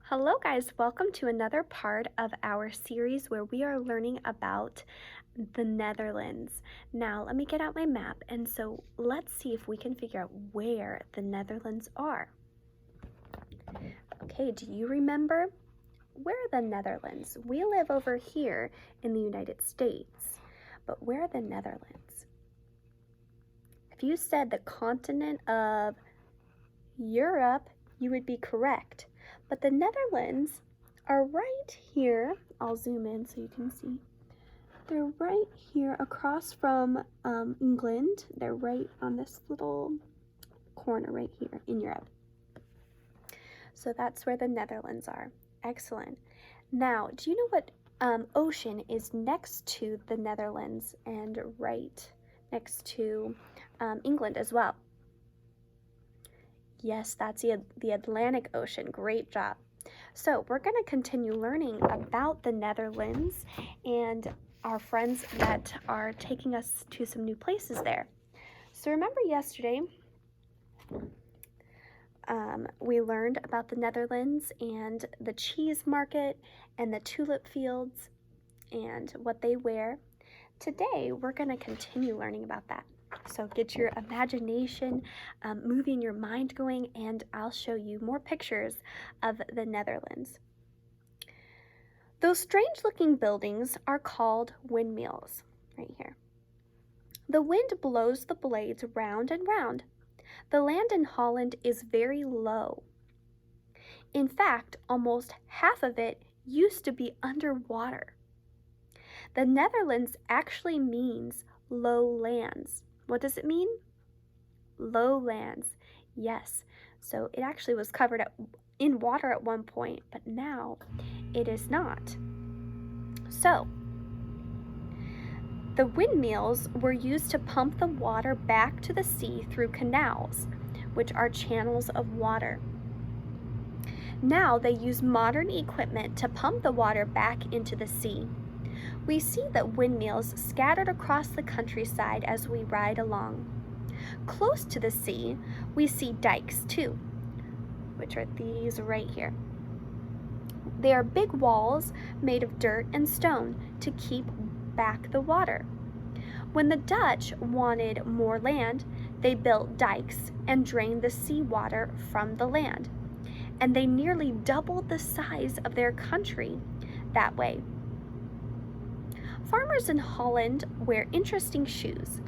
Hello guys, welcome to another part of our series where we are learning about the Netherlands. Now let me get out my map and so let's see if we can figure out where the Netherlands are. Okay, do you remember? Where are the Netherlands? We live over here in the United States, but where are the Netherlands? If you said the continent of Europe, you would be correct. But the Netherlands are right here. I'll zoom in so you can see. They're right here across from England. They're right on this little corner right here in Europe. So that's where the Netherlands are. Excellent. Now, do you know what ocean is next to the Netherlands and right next to England as well? Yes, that's the Atlantic Ocean. Great job. So we're going to continue learning about the Netherlands and our friends that are taking us to some new places there. So remember yesterday, we learned about the Netherlands and the cheese market and the tulip fields and what they wear. Today, we're going to continue learning about that. So get your imagination moving, your mind going, and I'll show you more pictures of the Netherlands. Those strange looking buildings are called windmills, right here. The wind blows the blades round and round. The land in Holland is very low. In fact, almost half of it used to be underwater. The Netherlands actually means low lands. What does it mean? Lowlands. Yes. So it actually was covered in water at one point, but now it is not. So the windmills were used to pump the water back to the sea through canals, which are channels of water. Now they use modern equipment to pump the water back into the sea. We see the windmills scattered across the countryside as we ride along. Close to the sea, we see dikes too, which are these right here. They are big walls made of dirt and stone to keep back the water. When the Dutch wanted more land, they built dikes and drained the seawater from the land. And they nearly doubled the size of their country that way. Farmers in Holland wear interesting shoes.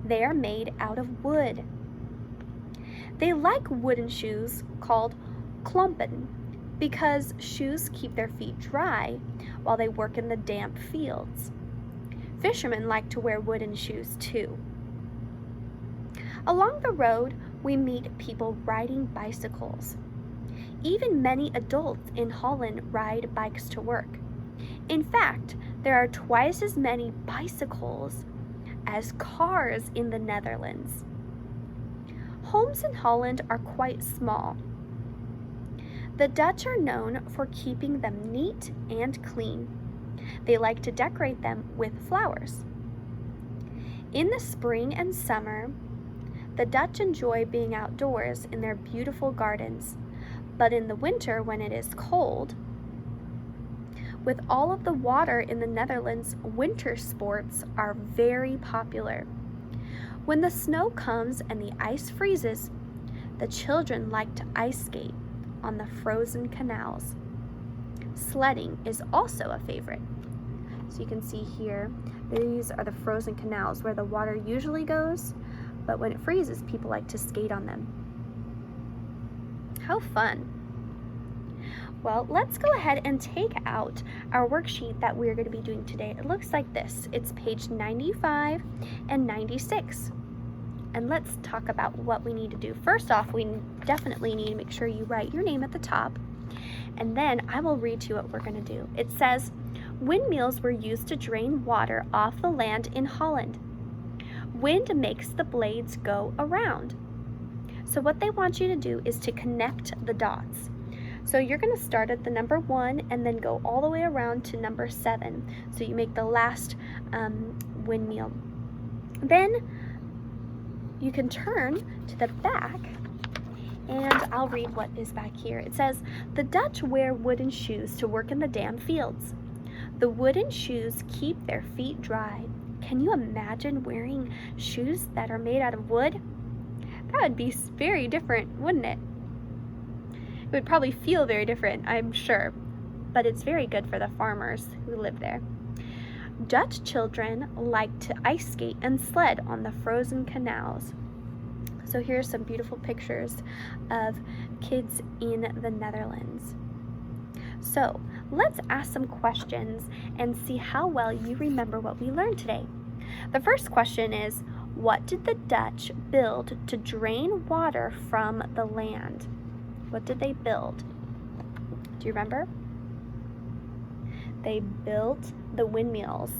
They are made out of wood. They like wooden shoes called klompen because shoes keep their feet dry while they work in the damp fields. Fishermen like to wear wooden shoes too. Along the road, we meet people riding bicycles. Even many adults in Holland ride bikes to work. In fact, there are twice as many bicycles as cars in the Netherlands. Homes in Holland are quite small. The Dutch are known for keeping them neat and clean. They like to decorate them with flowers. In the spring and summer, the Dutch enjoy being outdoors in their beautiful gardens. But in the winter, when it is cold, with all of the water in the Netherlands, winter sports are very popular. When the snow comes and the ice freezes, the children like to ice skate on the frozen canals. Sledding is also a favorite. So you can see here, these are the frozen canals where the water usually goes, but when it freezes, people like to skate on them. How fun! Well, let's go ahead and take out our worksheet that we're going to be doing today. It looks like this. It's page 95 and 96. And let's talk about what we need to do. First off, we definitely need to make sure you write your name at the top. And then I will read to you what we're going to do. It says, windmills were used to drain water off the land in Holland. Wind makes the blades go around. So what they want you to do is to connect the dots. So you're going to start at the number 1 and then go all the way around to number 7. So you make the last windmill. Then you can turn to the back And I'll read what is back here. It says, the Dutch wear wooden shoes to work in the damn fields. The wooden shoes keep their feet dry. Can you imagine wearing shoes that are made out of wood? That would be very different, wouldn't it? It would probably feel very different, I'm sure, but it's very good for the farmers who live there. Dutch children like to ice skate and sled on the frozen canals. So here's some beautiful pictures of kids in the Netherlands. So let's ask some questions and see how well you remember what we learned today. The first question is, what did the Dutch build to drain water from the land? What did they build? Do you remember? They built the windmills.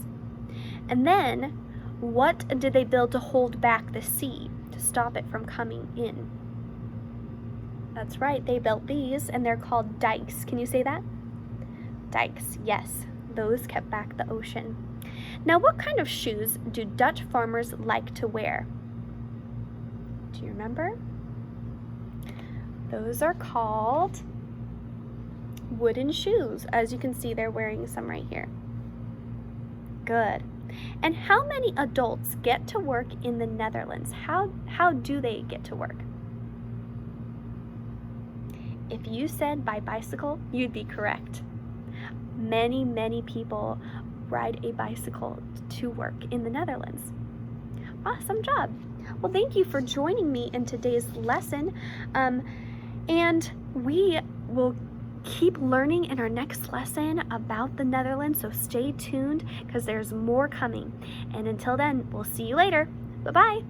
And then, what did they build to hold back the sea, to stop it from coming in? That's right, they built these, and they're called dikes. Can you say that? Dikes, yes. Those kept back the ocean. Now, what kind of shoes do Dutch farmers like to wear? Do you remember? Those are called wooden shoes. As you can see, they're wearing some right here. Good. And how many adults get to work in the Netherlands? How do they get to work? If you said by bicycle, you'd be correct. Many, many people ride a bicycle to work in the Netherlands. Awesome job. Well, thank you for joining me in today's lesson. And we will keep learning in our next lesson about the Netherlands, so stay tuned because there's more coming. And until then, we'll see you later. Bye-bye.